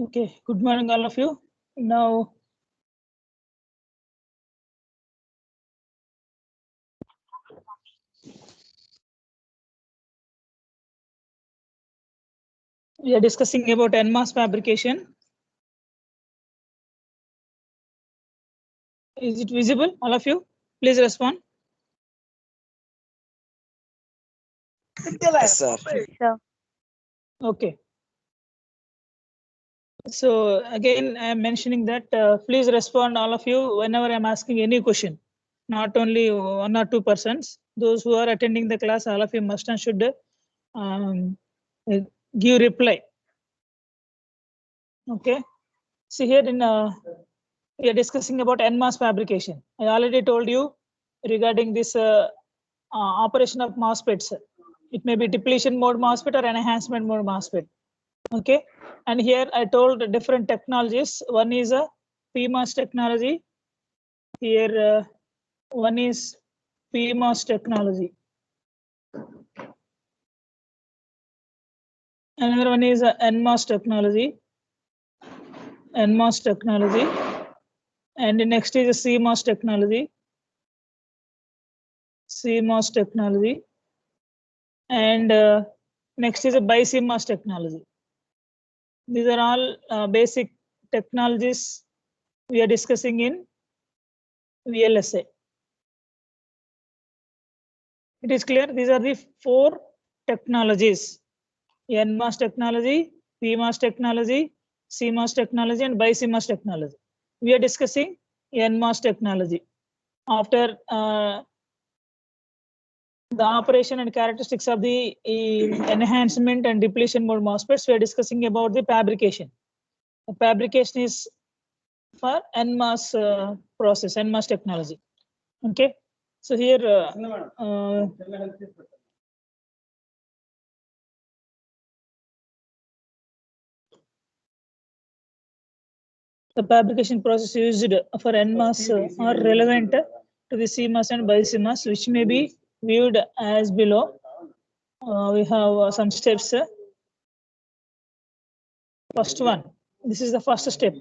Okay, good morning, all of you. Now, we are discussing about NMOS fabrication. Is it visible, all of you? Please respond. Yes, sir. Okay. So again, I am mentioning that please respond, all of you, whenever I am asking any question. Not only 1 or 2 persons. Those who are attending the class, all of you must and should give reply. Okay. See here in we are discussing about NMOS fabrication. I already told you regarding this operation of MOSFETs. It may be depletion mode MOSFET or enhancement mode MOSFET. Okay, and here I told different technologies. One is a PMOS technology. Here one is PMOS technology. Another one is NMOS technology. NMOS technology. And the next is a CMOS technology. CMOS technology. And next is a BiCMOS technology. These are all basic technologies we are discussing in VLSI. It is clear, these are the 4 technologies: NMOS technology, PMOS technology, CMOS technology, and BiCMOS technology. We are discussing NMOS technology. After the operation and characteristics of the enhancement and depletion mode MOSFETs, we are discussing about the fabrication. The fabrication is for NMOS process, NMOS technology. Okay, so here the fabrication process used for NMOS are relevant to the CMOS and BiCMOS, which may be viewed as below. We have some steps. First one, this is the first step.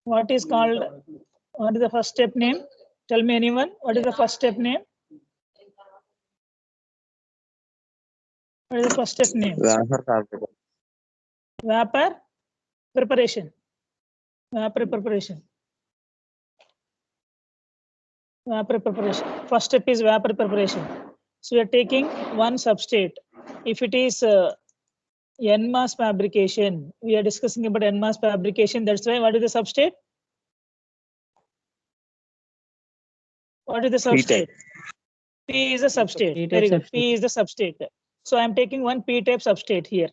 What is the first step name? Tell me, anyone, what is the first step name? What is the first step name? Vapor preparation. Vapor preparation. Vapor preparation. First step is vapor preparation. So we are taking one substrate. If it is NMOS fabrication, we are discussing about NMOS fabrication. That's why, what is the substrate? What is the substrate? P is the substrate. Very good. P is the substrate. So I am taking one P-type substrate here.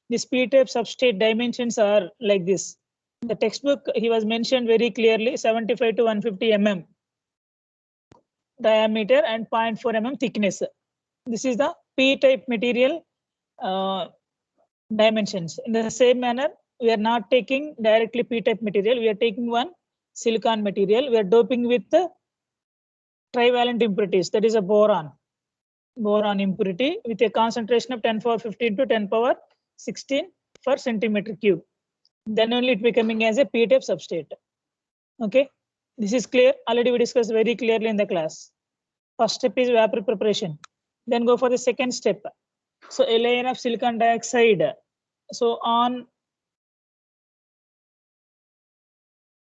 This P-type substrate dimensions are like this. The textbook, he was mentioned very clearly, 75 to 150 mm diameter and 0.4 mm thickness. This is the P-type material dimensions. In the same manner, we are not taking directly P-type material. We are taking one silicon material. We are doping with trivalent impurities. That is a boron impurity with a concentration of 10 power 15 to 10 power 16 per centimeter cube. Then only it becoming as a P-type substrate. Okay, this is clear. Already we discussed very clearly in the class. First step is vapor preparation. Then go for the second step. So a layer of silicon dioxide. So on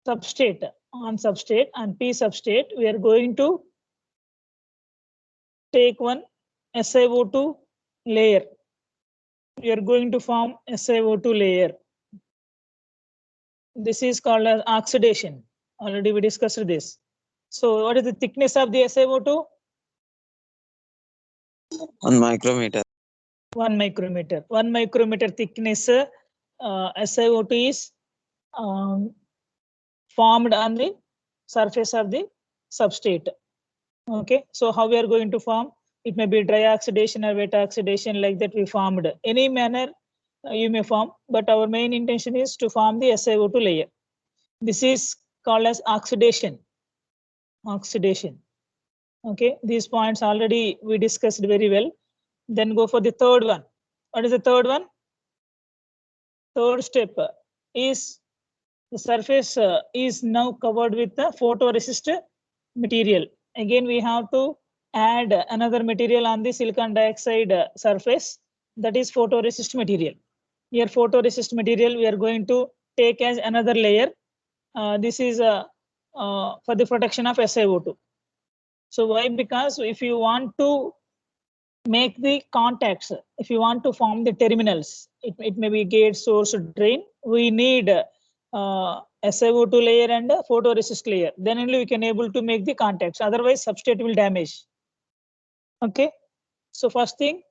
substrate and P substrate, we are going to take one SiO2 layer. We are going to form SiO2 layer. This is called as oxidation. Already we discussed this. So what is the thickness of the SiO2? 1 micrometer. 1 micrometer. 1 micrometer thickness SiO2 is formed on the surface of the substrate. Okay, so how we are going to form? It may be dry oxidation or wet oxidation, like that we formed. Any manner you may form, but our main intention is to form the SiO2 layer. This is called as oxidation. Oxidation. Okay, these points already we discussed very well. Then go for the third one. What is the third one? Third step. is the surface is now covered with the photoresist material. Again, we have to add another material on the silicon dioxide surface, that is photoresist material. Here photoresist material we are going to take as another layer. This is for the protection of SiO2. So why? Because if you want to make the contacts, if you want to form the terminals, it may be gate, source, drain, we need SiO2 layer and a photoresist layer. Then only we can able to make the contacts. Otherwise, substrate will damage. Okay. So first thing,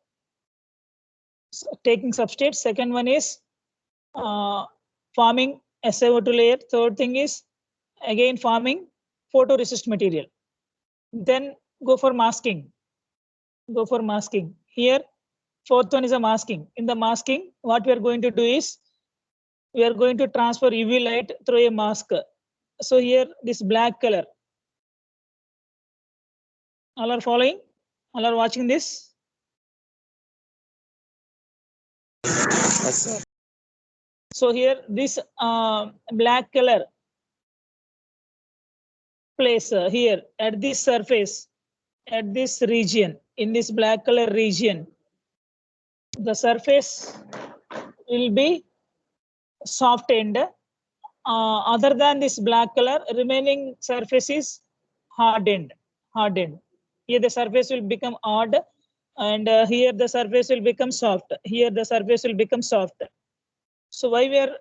taking substrate. Second one is forming SiO2 layer. Third thing is again forming photoresist material. Then go for masking. Go for masking. Here, fourth one is a masking. In the masking, what we are going to do is we are going to transfer UV light through a mask. So here, this black color. All are following? All are watching this? Yes, sir. So here, this black color place here at this surface, at this region, in this black color region, the surface will be softened. Other than this black color, remaining surface is hardened. Here the surface will become hard, and here the surface will become soft. Here the surface will become soft. So why we are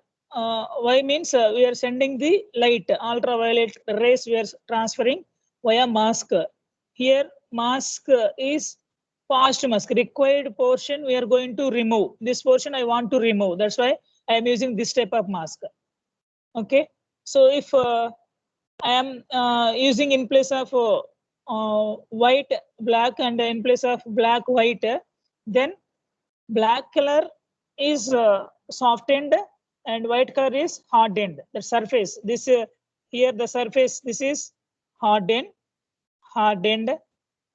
why means we are sending the light, ultraviolet rays we are transferring via mask. Here mask is past mask. Required portion we are going to remove. This portion I want to remove. That's why I am using this type of mask. Okay. So if I am using in place of white, black, and in place of black, white, then black color is softened and white color is hardened. The surface, this here the surface, this is hardened,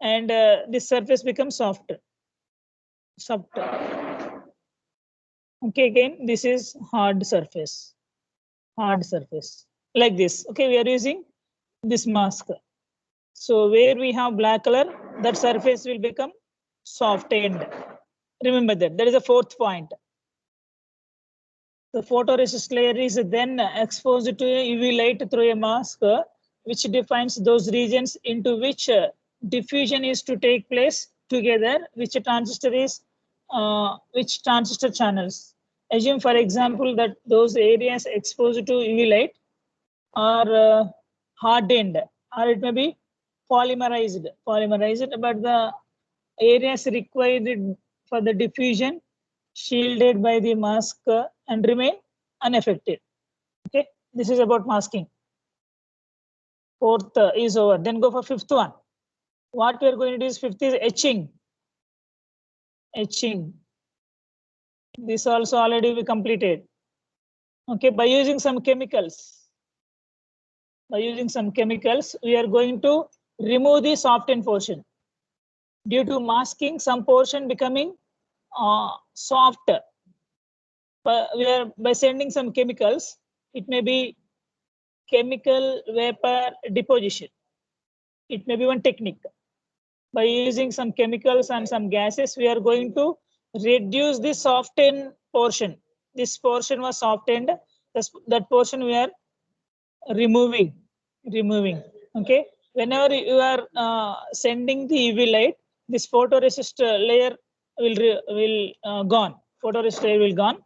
and this surface becomes soft. Okay, again, this is hard surface, like this. Okay, we are using this mask. So where we have black color, that surface will become softened. Remember that. That is the fourth point. The photoresist layer is then exposed to UV light through a mask, which defines those regions into which diffusion is to take place together, which transistor channels. Assume, for example, that those areas exposed to UV light are hardened, or it may be polymerized, but the areas required for the diffusion shielded by the mask and remain unaffected. Okay, this is about masking. Fourth is over. Then go for fifth one. What we are going to do is fifth is etching. This also already we completed. Okay, by using some chemicals. We are going to remove the softened portion. Due to masking, some portion becoming soft. We are by sending some chemicals. It may be chemical vapor deposition. It may be one technique. By using some chemicals and some gases, we are going to reduce the softened portion. This portion was softened. That portion we are removing. Okay. Whenever you are sending the UV light, this photoresist layer will gone. Photoresist layer will gone,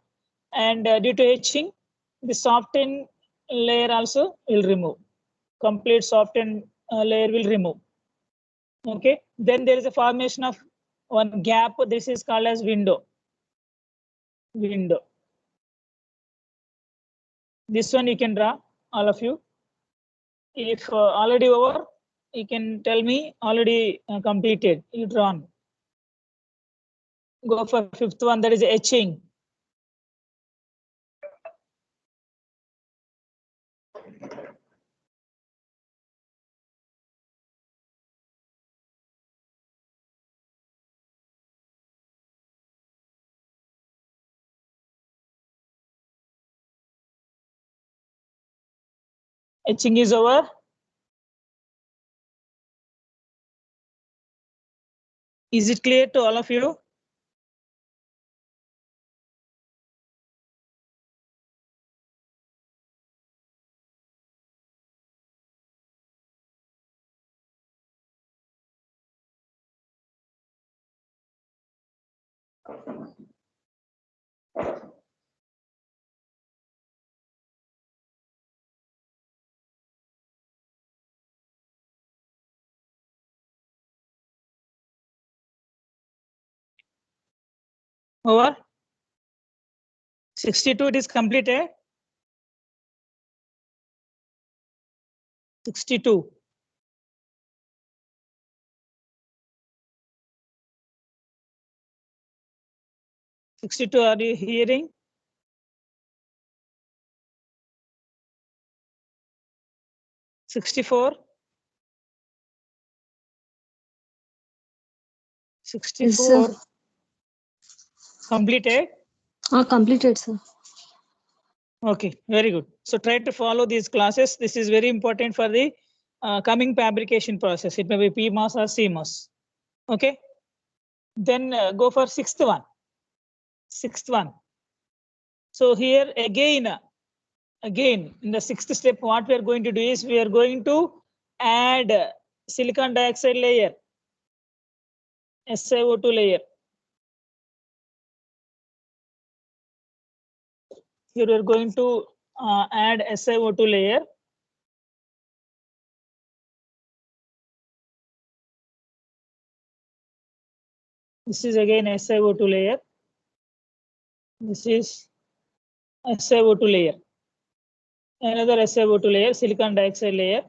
and due to etching, the softened layer also will remove. Complete softened layer will remove. Okay. Then there is a formation of one gap. This is called as window. This one you can draw, all of you. If already over, you can tell me already completed. You drawn. Go for fifth one. That is etching. Etching is over. Is it clear to all of you? Over. 62, it is completed. 62. 62, are you hearing? 64. 64. sir. Completed. Completed, sir. Okay, very good. So try to follow these classes. This is very important for the coming fabrication process. It may be PMOS or CMOS. Okay. Then go for sixth one. Sixth one. So here again in the sixth step, what we are going to do is we are going to add silicon dioxide layer, SiO2 layer. Here we are going to add SiO2 layer. This is again SiO2 layer. This is SiO2 layer. Another SiO2 layer, silicon dioxide layer.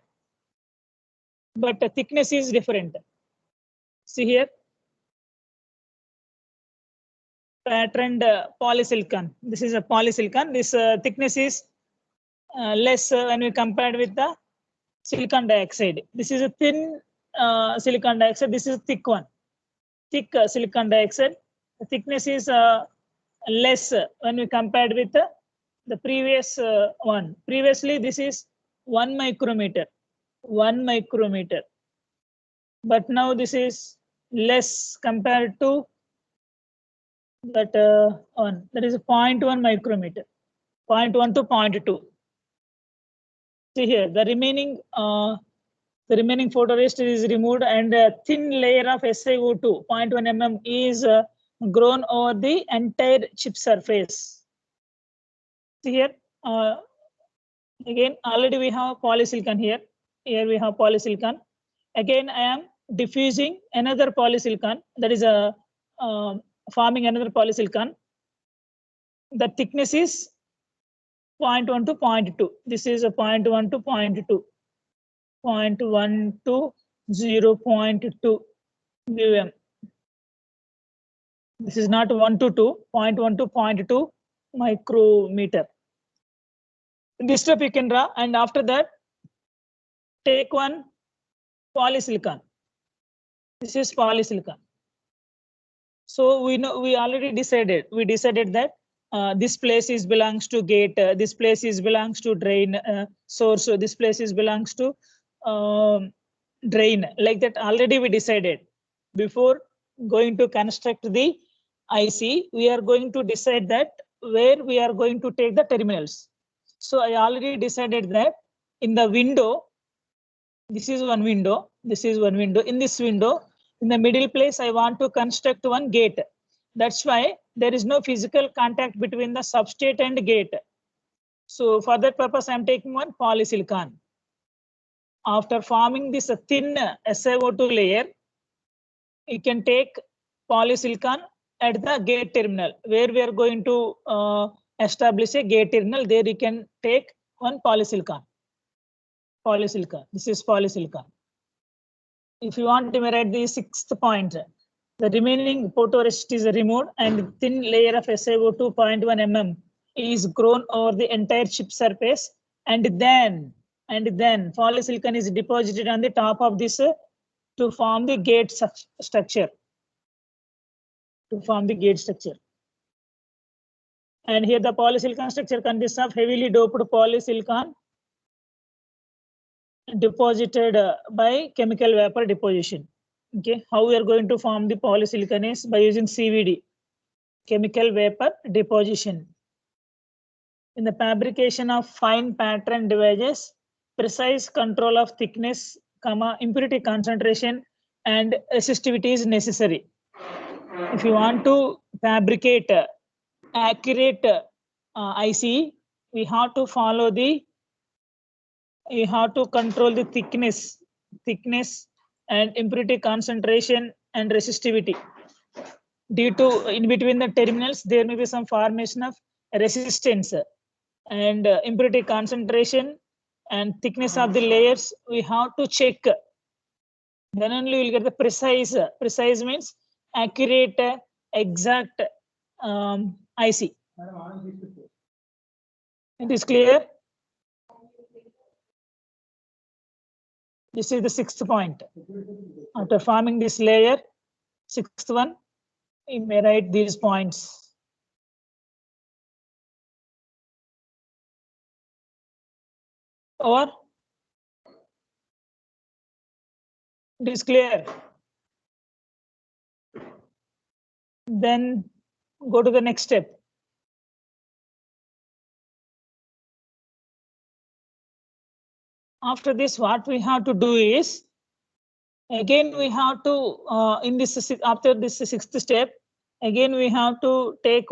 But the thickness is different. See here. Patterned polysilicon. This is a polysilicon. This thickness is less when we compared with the silicon dioxide. This is a thin silicon dioxide. This is a thick one. Thick silicon dioxide. The thickness is less when we compared with the previous one. Previously, this is 1 micrometer. 1 micrometer. But now this is less compared to that one. That is 0.1 micrometer. 0.1 to 0.2. See here, the remaining photoresist is removed and a thin layer of SiO2 0.1 mm is grown over the entire chip surface. See here, again already we have polysilicon here. Here we have polysilicon. Again, I am diffusing another polysilicon. That is a forming another polysilicon. The thickness is 0.1 to 0.2. This is a 0.1 to 0.2. 0.1 to 0.2 mm. This is not 1 to 2, 0.1 to 0.2 micrometer. This step you can draw, and after that, take one polysilicon. This is polysilicon. So we know we already decided. We decided that this place is belongs to gate. This place is belongs to drain source. So this place is belongs to drain. Like that already we decided. Before going to construct the IC, we are going to decide that where we are going to take the terminals. So I already decided that in the window, this is one window. This is one window. In this window, in the middle place, I want to construct one gate. That's why there is no physical contact between the substrate and gate. So for that purpose, I'm taking one polysilicon. After forming this thin SiO2 layer, you can take polysilicon at the gate terminal where we are going to establish a gate terminal. There you can take one polysilicon. Polysilicon. This is polysilicon. If you want to write the sixth point, the remaining photoresist is removed and thin layer of SiO2 0.1 mm is grown over the entire chip surface, and then polysilicon is deposited on the top of this to form the gate structure. And here the polysilicon structure consists of heavily doped polysilicon deposited by chemical vapor deposition. Okay, how we are going to form the polysilicon is by using CVD, chemical vapor deposition. In the fabrication of fine pattern devices, precise control of thickness, impurity concentration, and resistivity is necessary. If you want to fabricate accurate IC, we have to follow the, you have to control the thickness and impurity concentration and resistivity. Due to in between the terminals, there may be some formation of resistance, and impurity concentration and thickness of the layers we have to check. Then only we will get the precise. Precise means accurate, exact IC. It is clear. This is the 6th point. After forming this layer, 6th one, you may write these points. Or it is clear. Then go to the next step. After this, what we have to do is, again we have to in this after this 6th step, again we have to take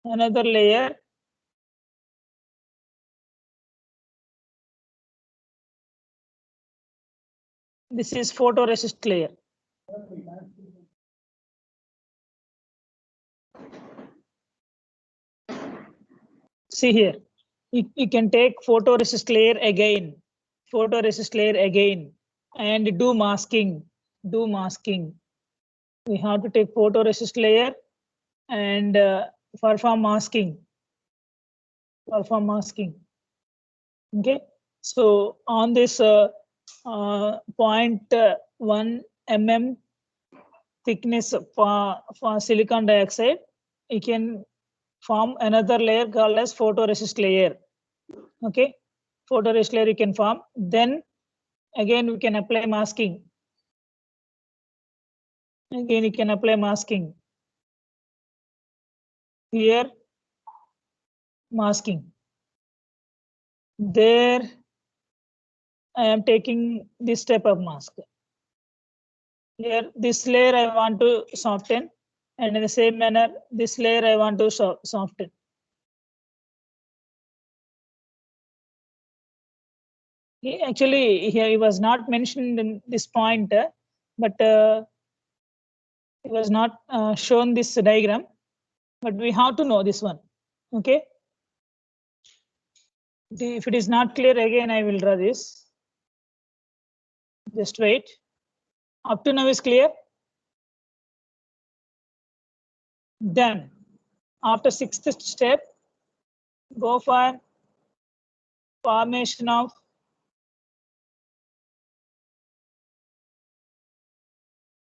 another layer. This is photoresist layer. See here, you can take photoresist layer again, and do masking. We have to take photoresist layer and perform masking. Okay, so on this 0.1 mm thickness for silicon dioxide, you can form another layer called as photoresist layer. Okay, photoresist layer you can form. Then again we can apply masking. Again you can apply masking. Here masking. There I am taking this type of mask. Here this layer I want to soften, and in the same manner this layer I want to soften. Actually here it was not mentioned in this point, but it was not shown this diagram, but we have to know this one. Okay, if it is not clear, again I will draw this. Just wait. Up to now is clear. Then after 6th step, go for formation of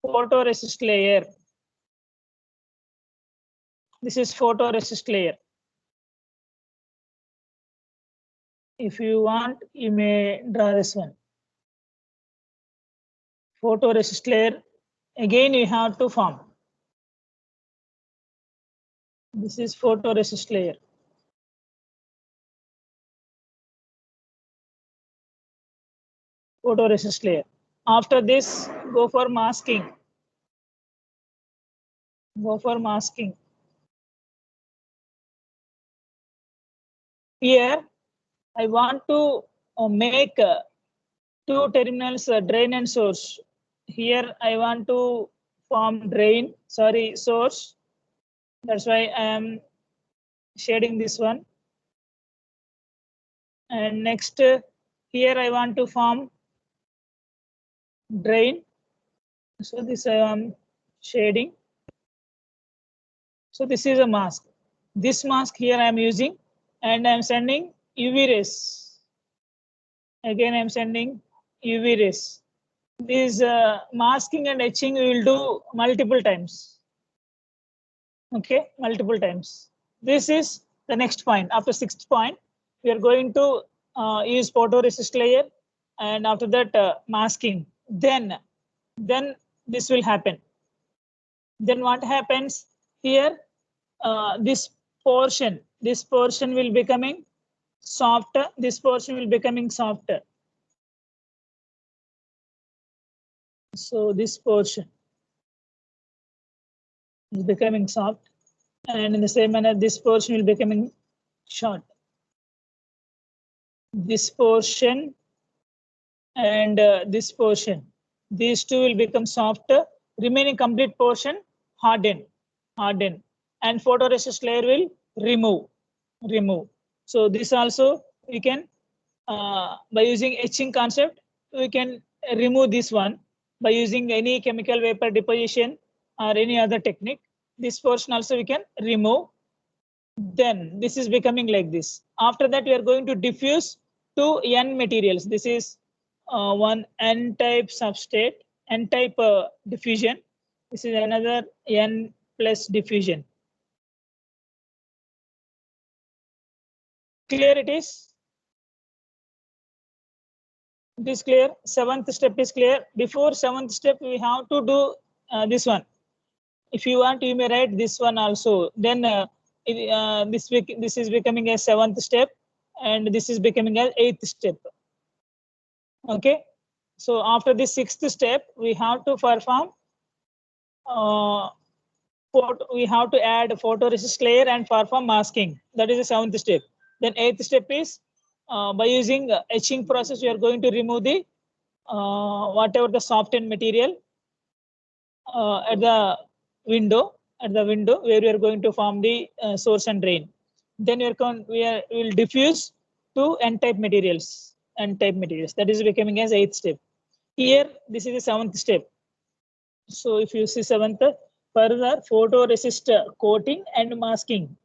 photoresist layer. This is photoresist layer. If you want, you may draw this one. Photoresist layer. Again, you have to form. This is photoresist layer. Photoresist layer. After this, go for masking. Here, I want to make 2 terminals, drain and source. Here, I want to form source. That's why I am shading this one. And next, here I want to form drain. So this I am shading. So this is a mask. This mask here I am using, and I am sending UV rays. Again, I am sending UV rays. This masking and etching we will do multiple times. Okay, multiple times. This is the next point. After 6th point, we are going to use photoresist layer and after that masking. Then this will happen. Then what happens here? This portion will becoming softer. This portion will becoming softer. So this portion is becoming soft, and in the same manner, this portion will becoming short. This portion and this portion, these two will become softer. Remaining complete portion harden, and photoresist layer will remove. So this also we can by using etching concept, we can remove this one by using any chemical vapor deposition or any other technique. This portion also we can remove. Then this is becoming like this. After that, we are going to diffuse two N materials. This is one N-type substrate, N-type diffusion. This is another N plus diffusion. Clear it is? It is clear. Seventh step is clear. Before seventh step, we have to do this one. If you want, you may write this one also. Then this is becoming a seventh step, and this is becoming an eighth step. Okay. So after the sixth step, we have to perform. We have to add photoresist layer and perform masking. That is the seventh step. Then eighth step is by using etching process, we are going to remove the whatever the softened material at the window where we are going to form the source and drain. Then we will diffuse two N-type materials. That is becoming as eighth step. Here, this is the seventh step. So if you see seventh, further photoresist coating and masking.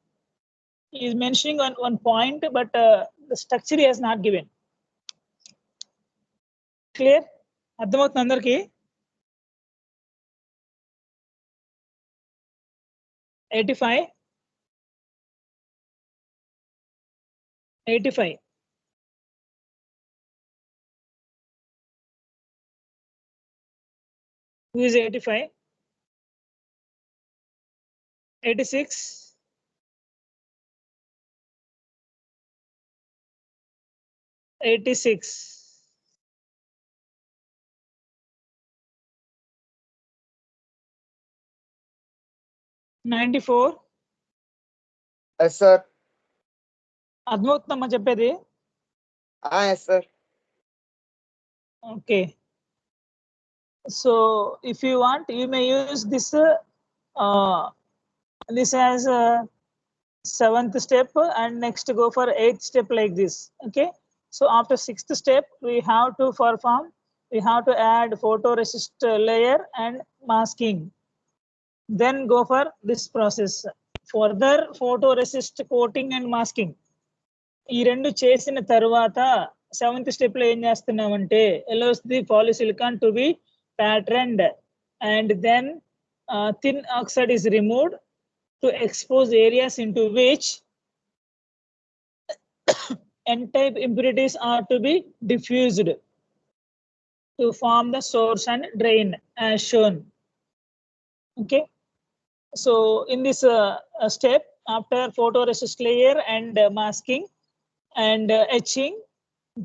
He is mentioning on one point, but the structure he has not given. Clear? అర్థమవుతుంది అందరికి? 85. Who is 85? 86. 86. 94. Yes, sir. అర్థమవుతుందమ్మా చెప్పేది? Yes, sir. Okay. So if you want, you may use this as a seventh step, and next go for eighth step like this. Okay. So after sixth step, we have to perform. We have to add photoresist layer and masking. Then go for this process. Further photoresist coating and masking. ఈ రెండు చేసిన తర్వాత seventh step లో ఏం చేస్తున్నామంటే allows the polysilicon to be patterned, and then thin oxide is removed to expose areas into which N-type impurities are to be diffused to form the source and drain as shown. Okay. So in this step, after photoresist layer and masking and etching,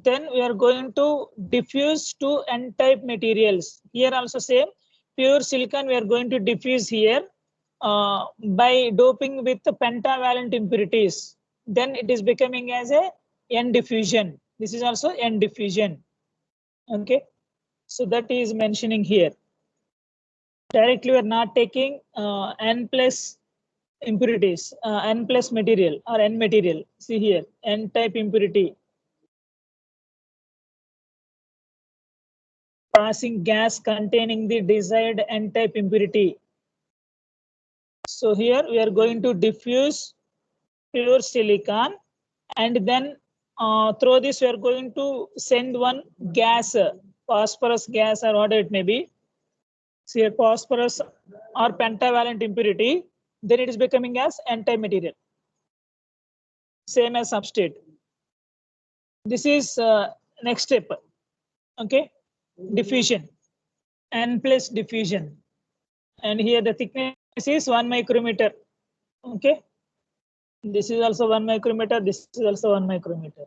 then we are going to diffuse two N-type materials. Here also same, pure silicon we are going to diffuse here by doping with the pentavalent impurities. Then it is becoming as a N diffusion. This is also N diffusion. Okay. So that is mentioning here. Directly we are not taking N plus impurities, N plus material or N material. See here, N-type impurity. Passing gas containing the desired N-type impurity. So here we are going to diffuse pure silicon, and then through this we are going to send one gas, phosphorus gas or whatever it may be. See here, phosphorus or pentavalent impurity. Then it is becoming as N-type material. Same as substrate. This is next step. Okay, diffusion, N plus diffusion, and here the thickness is 1 micrometer. Okay, this is also 1 micrometer. This is also 1 micrometer.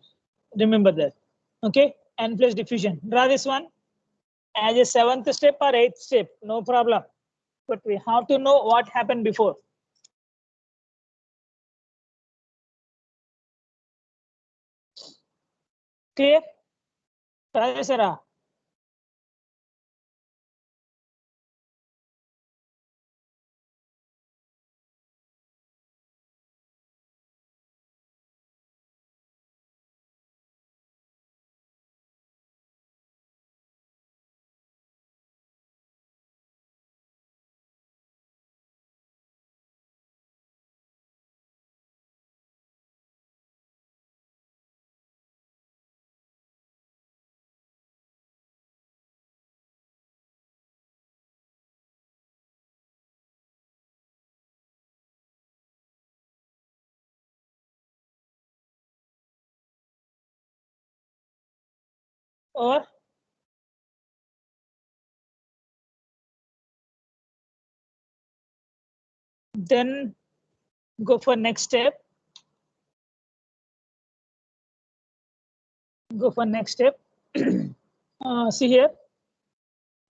Remember that. Okay, N plus diffusion. Draw this one as a 7th step or 8th step, no problem. But we have to know what happened before. Clear? Rajasara? Or then go for next step. Go for next step. See here,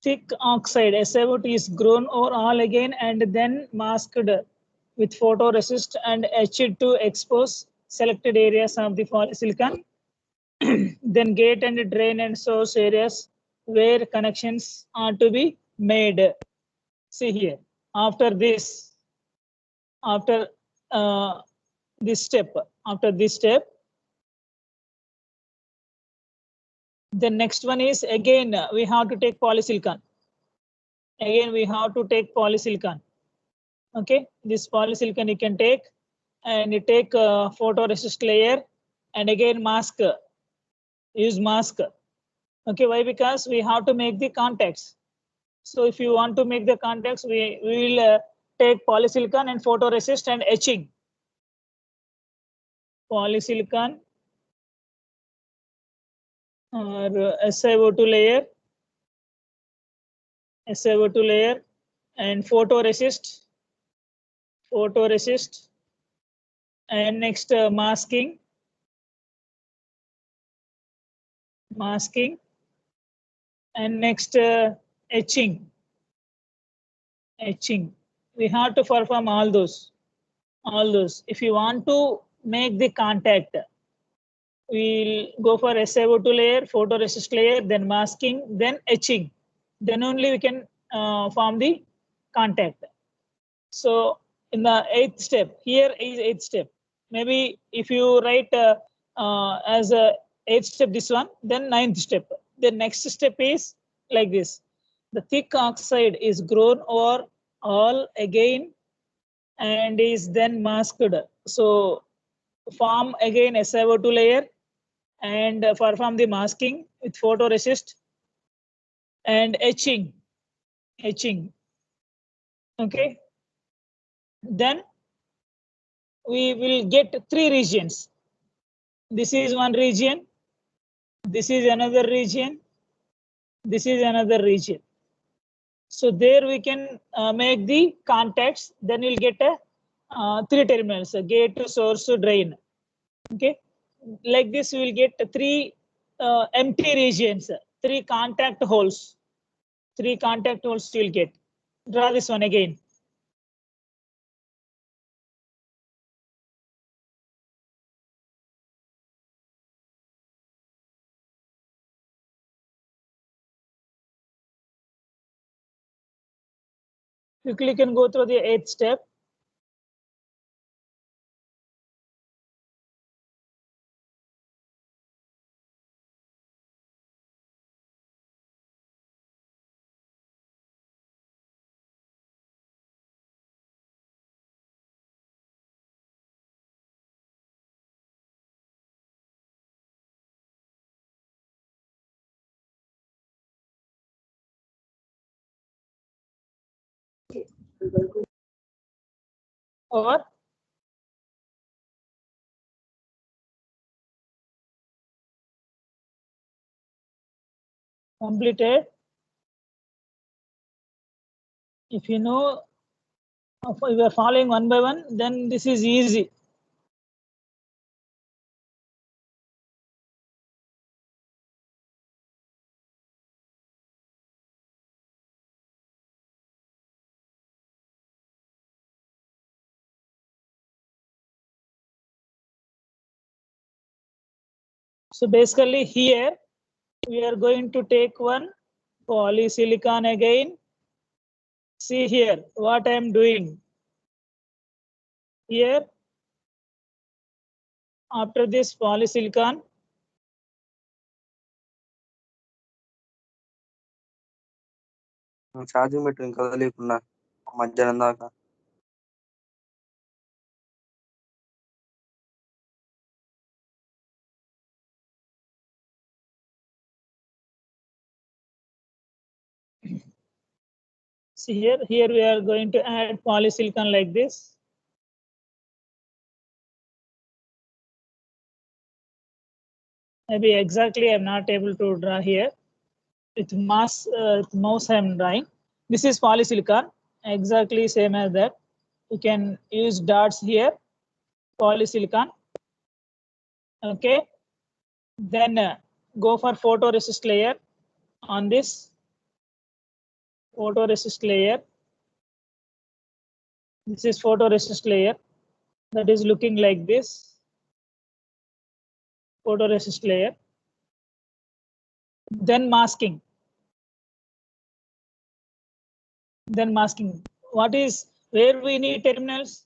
thick oxide SiO2 is grown over all again and then masked with photoresist and etched to expose selected areas of the polysilicon. Then gate and drain and source areas where connections are to be made. See here, after this, after this step, the next one is again we have to take polysilicon. Again we have to take polysilicon. Okay, this polysilicon you can take, and you take a photoresist layer and again mask. Use mask. Okay, why? Because we have to make the contacts. So if you want to make the contacts, we will take polysilicon and photoresist and etching. Polysilicon or SiO2 layer, and photoresist, and next masking, and next etching. We have to perform all those. If you want to make the contact, we'll go for SiO2 layer, photoresist layer, then masking, then etching. Then only we can form the contact. So in the 8th step, here is 8th step. Maybe if you write as a 8th step this one, then 9th step. The next step is like this. The thick oxide is grown over all again and is then masked. So form again SiO2 layer and perform the masking with photoresist and etching. Okay, then we will get 3 regions. This is one region, this is another region, this is another region. So there we can make the contacts. Then we'll get a 3 terminals: gate, source, drain. Okay, like this we will get 3 empty regions, 3 contact holes. 3 contact holes you'll get. Draw this one again. Quickly can go through the 8th step. Or completed. If you know, if you are following one by one, then this is easy. So basically here we are going to take one polysilicon again. See here what I am doing. Here, after this polysilicon, charging పెట్టు ఇంకా వదిలేకున్నా మధ్యాహ్నం దాకా. see here we are going to add polysilicon like this. Maybe exactly I'm not able to draw here. With mouse I'm drawing. This is polysilicon, exactly same as that. You can use dots here, polysilicon. Okay. Then go for photoresist layer on this photoresist layer. This is photoresist layer that is looking like this. Photoresist layer. Then masking. Then masking. What is where we need terminals?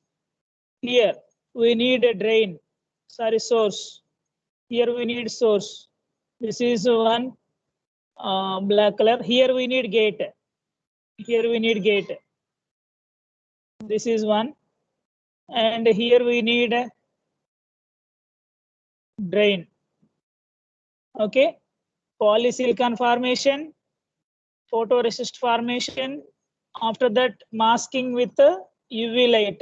Here we need a drain. Sorry, source. Here we need source. This is one black color. Here we need gate. Here we need gate. This is one. And here we need a drain. Okay. Polysilicon formation, photoresist formation. After that, masking with the UV light.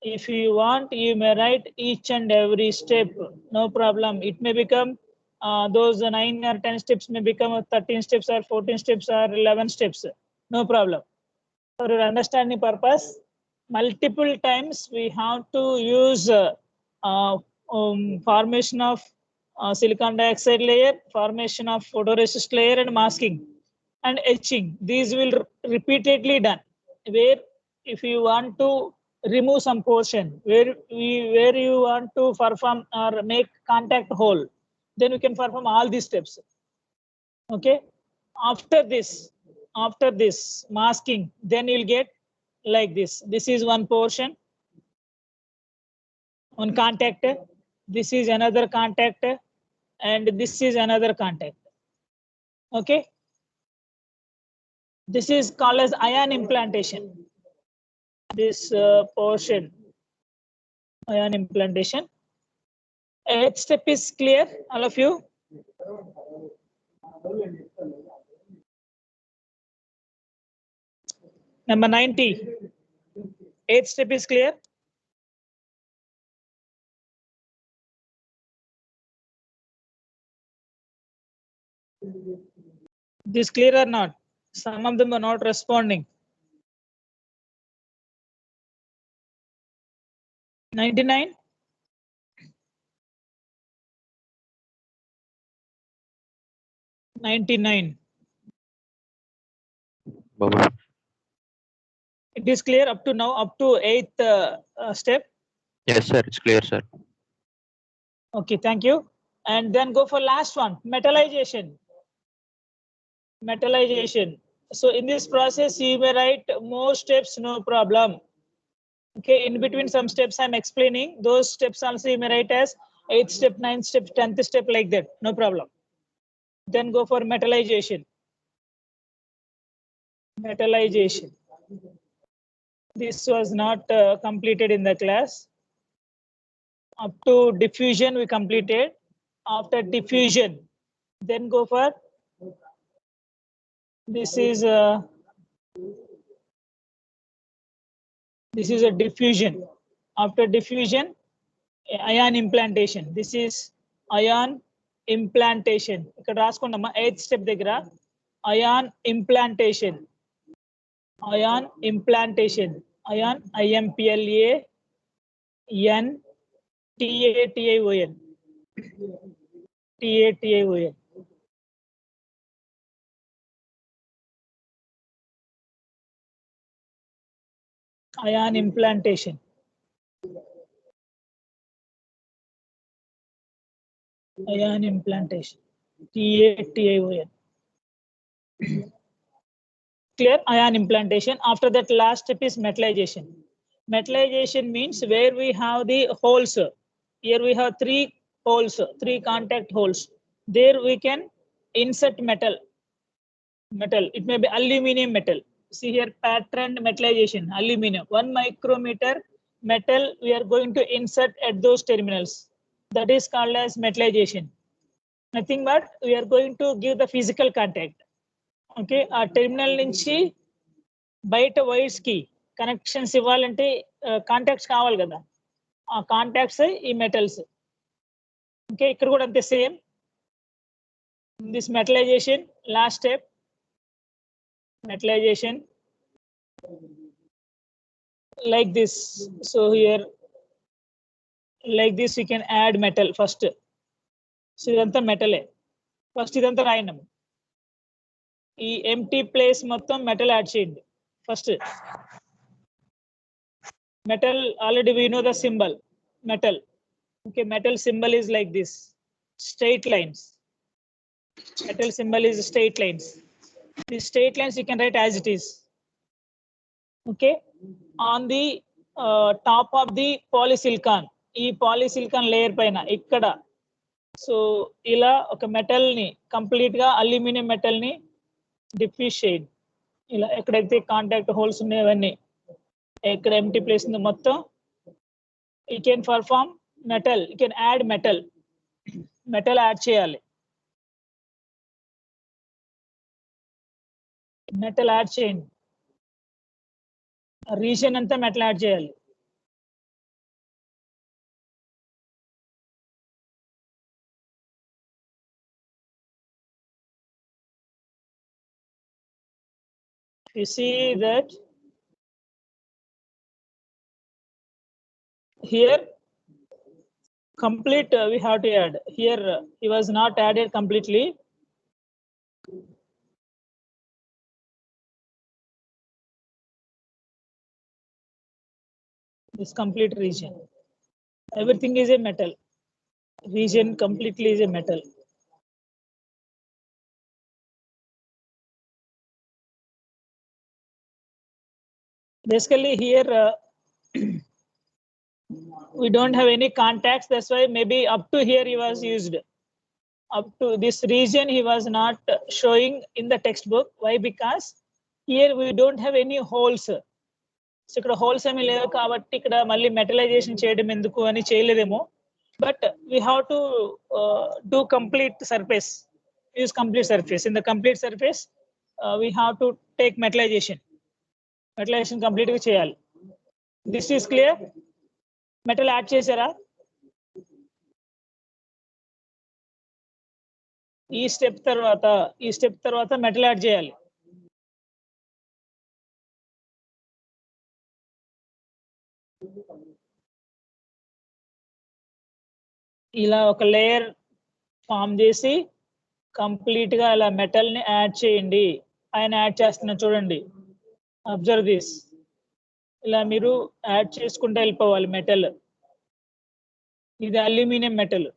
If you want, you may write each and every step. No problem. It may become those 9 or 10 steps may become 13 steps or 14 steps or 11 steps. No problem. For your understanding purpose, multiple times we have to use formation of silicon dioxide layer, formation of photoresist layer, and masking and etching. These will repeatedly done. Where if you want to remove some portion, where you want to perform or make contact hole, then you can perform all these steps. Okay. After this masking, then you'll get like this. This is one portion, one contact. This is another contact, and this is another contact. Okay. This is called as ion implantation. This portion, ion implantation. 8th step is clear, all of you? Number 90. 8th step is clear? This clear or not? Some of them are not responding. 99? $99. Babu It is clear up to now, up to 8th step. yes sir, it's clear sir. Okay, thank you. And then go for last one, metallization. Metallization. So in this process, you may write more steps, no problem. Okay, in between some steps I'm explaining, those steps also you may write as 8th step, 9th step, 10th step, like that, no problem. Then go for metallization. Metallization. This was not completed in the class. Up to diffusion we completed. After diffusion, then go for this is a diffusion. After diffusion, ion implantation. This is ion implantation. ఇక్కడ రాసుకున్నామా 8th step దగ్గర ion implantation. Ion implantation. Ion IMPLAN TATION. TATION. Ion implantation. Ion implantation. TATION. Clear? Ion implantation. After that, last step is metallization. Metallization means where we have the holes. Here we have 3 holes, 3 contact holes. There we can insert metal. It may be aluminum metal. See here, patterned metallization, aluminum. 1 micrometer metal we are going to insert at those terminals. That is called as metallization. Nothing but we are going to give the physical contact. Okay, ఆ terminal నుంచి బయట wires కి connections ఇవ్వాలంటే contacts కావాలి కదా, ఆ contacts ఈ metals. Okay, ఇక్కడ కూడా అంతే same. This metallisation, last step metallization like this. So here like this we can add metal first. So idantha metal e first idantha rayanam. ఈ empty place మొత్తం metal add చేయండి first. Metal already we know the symbol metal. Okay, metal symbol is like this, straight lines. Metal symbol is straight lines. These straight lines you can write as it is. Okay, on the top of the polysilicon, ఈ polysilicon layer పైన ఇక్కడ so ఇలా ఒక metal ని complete గా aluminium metal ని diffuse చేయండి. ఇలా ఎక్కడైతే కాంటాక్ట్ హోల్స్ ఉన్నాయవన్నీ, ఎక్కడ ఎంటీ ప్లేస్ ఉందో మొత్తం you can perform metal, you can add metal add చేయాలి. మెటల్ యాడ్ చేయండి, రీజన్ అంతా మెటల్ యాడ్ చేయాలి. You see that here complete we have to add. Here he was not added completely. This complete region, everything is a metal. Region completely is a metal. Basically here we don't have any contacts, that's why maybe up to here he was used. Up to this region he was not showing in the textbook. Why? Because here we don't have any holes. So ఇక్కడ holes ఏమీ లేవు కాబట్టి ఇక్కడ మళ్ళీ metallization చేయడం ఎందుకు అని చేయలేదేమో. But we have to do complete surface, use complete surface. In the complete surface we have to take metallization complete గా చేయాలి. This is clear? Metal add చేశారా? ఈ స్టెప్ తర్వాత మెటల్ యాడ్ చేయాలి. ఇలా ఒక లేయర్ ఫామ్ చేసి కంప్లీట్ గా ఇలా మెటల్ ని యాడ్ చేయండి. ఆయన యాడ్ చేస్తున్నా చూడండి, అబ్జర్వ్ దిస్. ఇలా మీరు యాడ్ చేసుకుంటూ వెళ్ళిపోవాలి మెటల్. ఇది అల్యూమినియం మెటల్,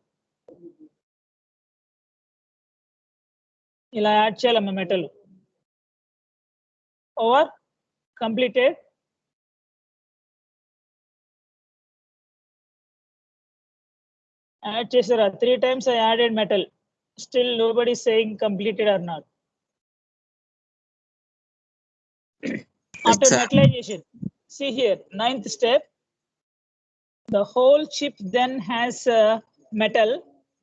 ఇలా యాడ్ చేయాలమ్మా metal. Over completed. Add chesara 3 times I added metal, still nobody is saying completed or not. After metallization, see here 9th step, the whole chip then has metal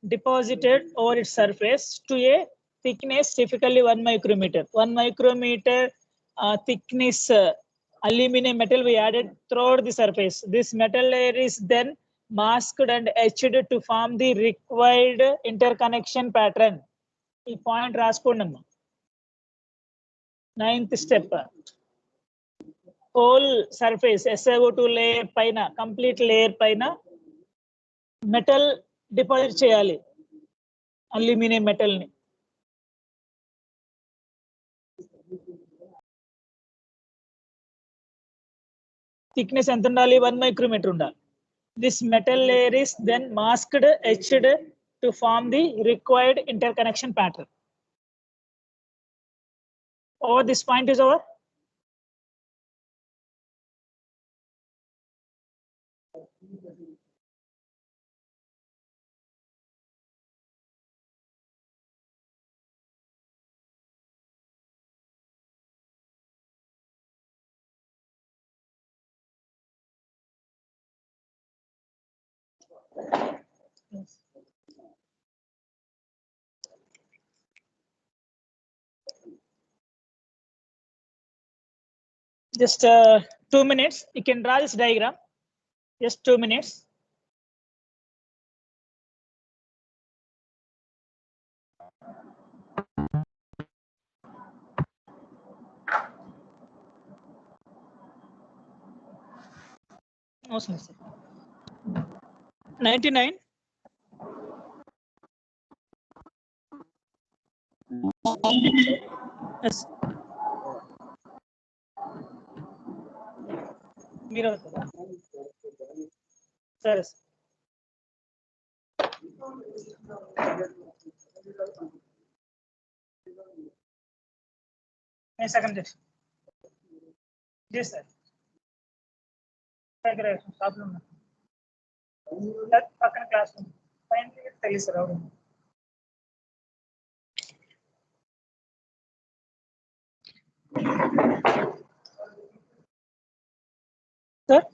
deposited over its surface to a thickness typically 1 micrometer. 1 micrometer thickness aluminum metal we added throughout the surface. This metal layer is then masked and etched to form the required interconnection pattern. ఈ point రాసుకోండి అమ్మా. 9th step. Whole surface SiO2 layer పైన, complete layer పైన metal deposit చేయాలి, aluminium metal ని. Thickness ఎంత ఉండాలి? 1 micrometer ఉండాలి. This metal layer is then masked, etched to form the required interconnection pattern. Over, this point is over. Just 2 minutes. You can draw this diagram. Just 2 minutes. Awesome. 99. Yes. మీరు సరే. Second sir షాప్లో ఉన్నా, పక్కన class room పైన తెలుసు sir. అవును sir.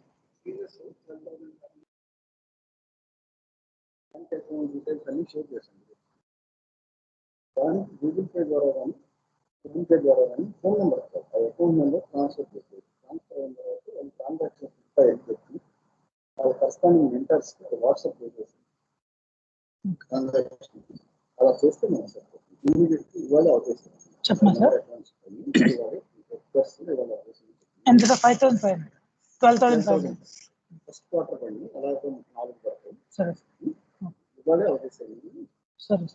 Google pay ద్వారా కానీ ఫోన్ పే ద్వారా కానీ phone number account number transfer చేసేది. ట్రాన్స్ఫర్ అయిన తర్వాత వాళ్ళు ట్రాన్సాక్షన్ పెట్టి వాళ్ళ కరెస్పాండింగ్ మెంటర్స్ వాట్సాప్ చేసేసి ట్రాన్సాక్షన్ అలా చేస్తే మనం సార్ ఇమీడియట్లీ ఇవాళ అవుతుంది. చెప్పండి సార్. ఎంత సార్? 5,500, 12,500. ఫస్ట్ క్వార్టర్ పడింది, అలాగే 4 పడతాయి. సరే ఇవాళే అవుతుంది. సరే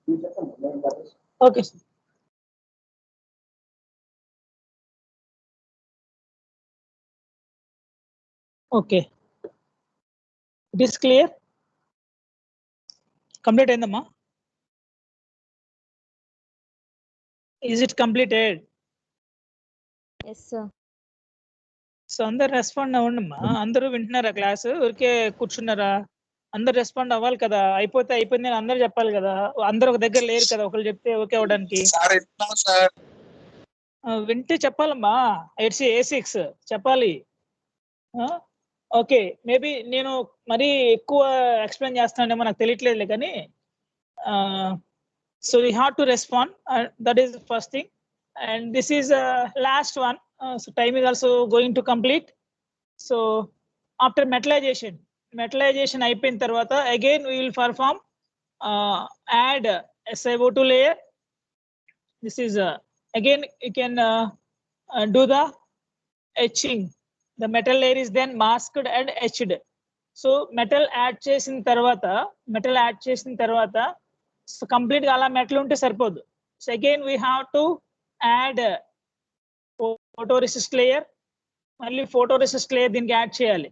మీరు చెప్పండి. Okay sir. Okay, it is clear. Complete అయిందమ్మా? Is it completed? Yes, sir. So అందరు రెస్పాండ్ అవ్వండమ్మా. అందరూ వింటున్నారా క్లాసు? ఊరికే కూర్చున్నారా? అందరు రెస్పాండ్ అవ్వాలి కదా. అయిపోతే అయిపోయింది అని అందరు చెప్పాలి కదా. అందరు ఒక దగ్గర లేరు కదా, ఒకళ్ళు చెప్తే ఓకే అవడానికి. వింటే చెప్పాలమ్మా. ఇట్స్ A6 చెప్పాలి. ఓకే, మేబీ నేను మరీ ఎక్కువ ఎక్స్ప్లెయిన్ చేస్తున్నానేమో నాకు తెలియట్లేదు కానీ, so we have to respond. That is the first thing. And this is lost one. So time is also going to complete. So after metallization అయిపోయిన తర్వాత again we will perform add SiO2 layer. This is again you can do the etching. The metal layer is then masked and etched. So metal add చేసిన తర్వాత so complete గా అలా metal ఉంటే సరిపోదు. So again we have to add photoresist layer. మళ్ళీ photoresist layer దీనికి add చేయాలి.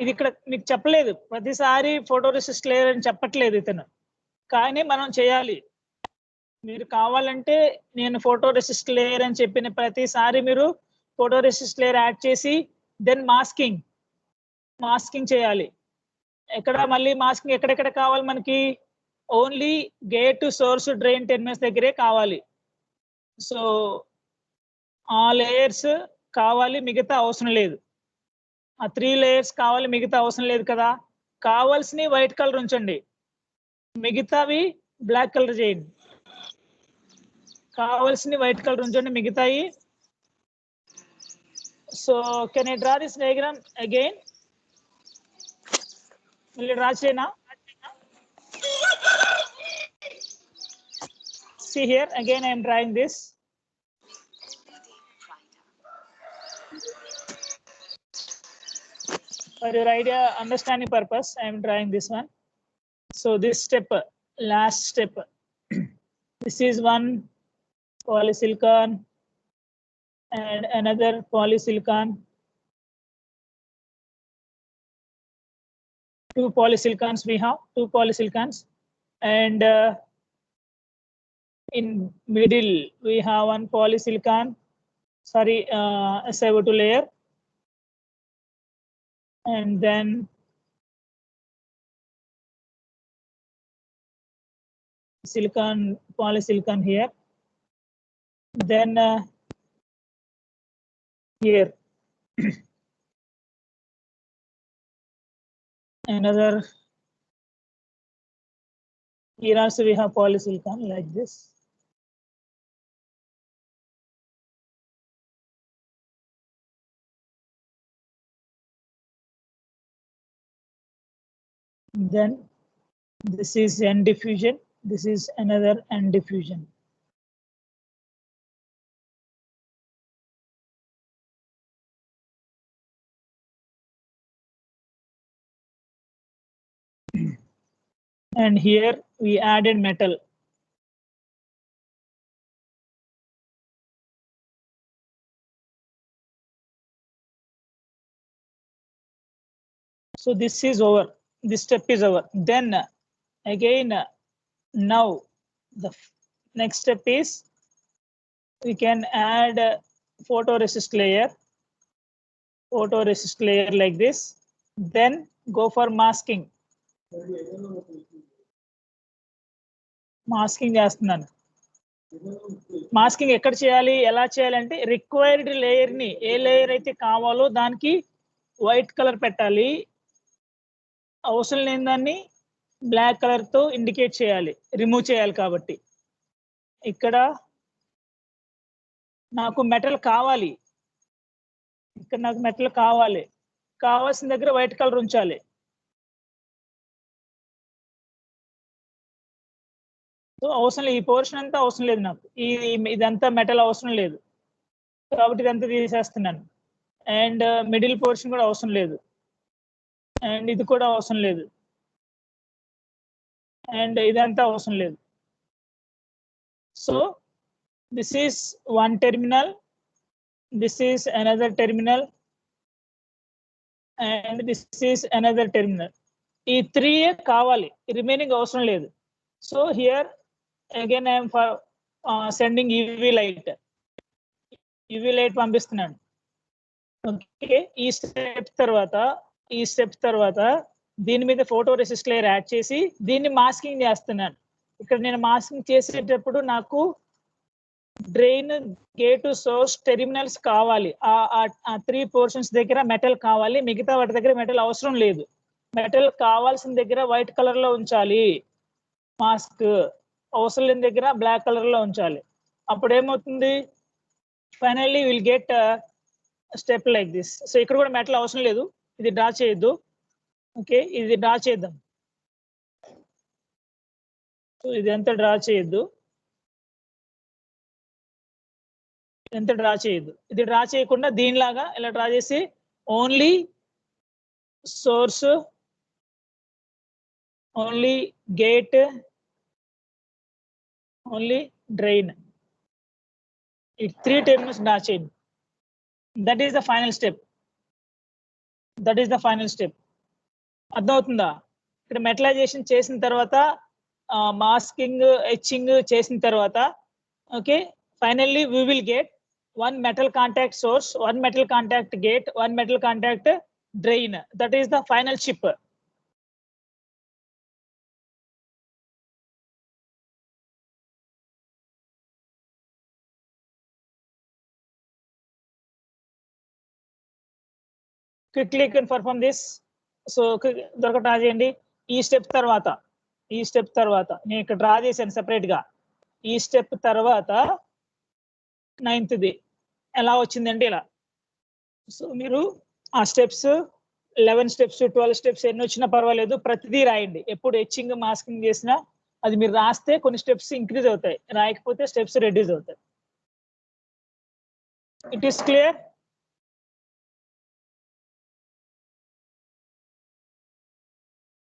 ఇది ఇక్కడ మీకు చెప్పలేదు, ప్రతిసారి ఫోటోరెసిస్ట్ లేయర్ అని చెప్పట్లేదు ఇతను, కానీ మనం చేయాలి. మీరు కావాలంటే నేను ఫోటోరెసిస్ట్ లేయర్ అని చెప్పిన ప్రతిసారి మీరు ఫోటోరెసిస్ట్ లేయర్ యాడ్ చేసి దెన్ మాస్కింగ్ చేయాలి. ఎక్కడ మళ్ళీ మాస్కింగ్ ఎక్కడెక్కడ కావాలి మనకి? Only gate to source drain terminals దగ్గరే కావాలి. సో ఆ లేయర్స్ కావాలి, మిగతా అవసరం లేదు. ఆ 3 లేయర్స్ కావాలి, మిగతా అవసరం లేదు కదా. కావాల్సినవి వైట్ కలర్ ఉంచండి, మిగతావి బ్లాక్ కలర్ చేయండి. కావాల్సినవి వైట్ కలర్ ఉంచండి, మిగతాయి. So can I draw this diagram again? Will you draw now? See here, again I am drawing this. For your idea, understanding purpose, I am drawing this one. So this step, last step, this is one polysilicon and another polysilicon. Two polysilicons we have, two polysilicons, and in middle we have one polysilicon, sorry, SiO2 layer, and then silicon, polysilicon here, then here another, here also we have polysilicon like this. Then this is N diffusion, this is another N diffusion. And here we added metal. So this is over, this step is over. Then again, now the next step is we can add a photoresist layer like this, then go for masking. Masking చేస్తున్నాను. Masking ఎక్కడ చేయాలి, ఎలా చేయాలంటే required layer ని, ఏ layer అయితే కావాలో దానికి white colour పెట్టాలి, అవసరం లేని దాన్ని బ్లాక్ కలర్ తో ఇండికేట్ చేయాలి, రిమూవ్ చేయాలి. కాబట్టి ఇక్కడ నాకు మెటల్ కావాలి, ఇక్కడ నాకు మెటల్ కావాలి, కావాల్సిన దగ్గర వైట్ కలర్ ఉంచాలి. సో అవసరం లేదు, ఈ పోర్షన్ అంతా అవసరం లేదు నాకు, ఇదంతా మెటల్ అవసరం లేదు కాబట్టి ఇదంతా తీసేస్తున్నాను. అండ్ మిడిల్ పోర్షన్ కూడా అవసరం లేదు, అండ్ ఇది కూడా అవసరం లేదు, అండ్ ఇదంతా అవసరం లేదు. So this is one terminal, this is another terminal, and this is another terminal. ఈ 3 కావాలి, రిమైనింగ్ అవసరం లేదు. So here again I am for sending UV light పంపిస్తున్నాను. ఓకే, ఈ స్టెప్ తర్వాత దీని మీద ఫోటో రెసిస్ట్ లేయర్ యాడ్ చేసి దీన్ని మాస్కింగ్ చేస్తున్నాను. ఇక్కడ నేను మాస్కింగ్ చేసేటప్పుడు నాకు డ్రైన్, గేట్, సోర్స్, టెర్మినల్స్ కావాలి. ఆ 3 పోర్షన్స్ దగ్గర మెటల్ కావాలి, మిగతా వాటి దగ్గర మెటల్ అవసరం లేదు. మెటల్ కావాల్సిన దగ్గర వైట్ కలర్ లో ఉంచాలి మాస్క్, అవసరం లేని దగ్గర బ్లాక్ కలర్ లో ఉంచాలి. అప్పుడు ఏమవుతుంది, finally will get step like this. So ఇక్కడ కూడా మెటల్ అవసరం లేదు, ఇది డ్రా చేయొద్దు. ఓకే, ఇది డ్రా చేద్దాం. సో ఇది ఎంత డ్రా చేయొద్దు, ఇది డ్రా చేయకుండా దీనిలాగా ఇలా డ్రా చేసి only source, only gate, only drain, ఈ 3 టెర్మినల్స్ డ్రా చేయండి. That is the final step. అర్థమవుతుందా? ఇక్కడ మెటలైజేషన్ చేసిన తర్వాత, మాస్కింగ్, ఎచ్చింగ్ చేసిన తర్వాత, okay, finally we will get one metal contact source, one metal contact gate, one metal contact drain. That is the final chip. Quickly you can perform this. So దొరక draw చేయండి. ఈ step తర్వాత నేను ఇక్కడ draw చేశాను separate గా. ఈ step తర్వాత 9th ది ఎలా వచ్చిందంటే ఇలా. సో మీరు ఆ స్టెప్స్ 11 స్టెప్స్ 12 స్టెప్స్ ఎన్ని వచ్చినా పర్వాలేదు, ప్రతిదీ రాయండి. ఎప్పుడు హెచ్చింగ్ మాస్కింగ్ చేసినా అది మీరు రాస్తే కొన్ని స్టెప్స్ ఇంక్రీజ్ అవుతాయి, రాయకపోతే స్టెప్స్ రెడ్యూస్ అవుతాయి. It is clear.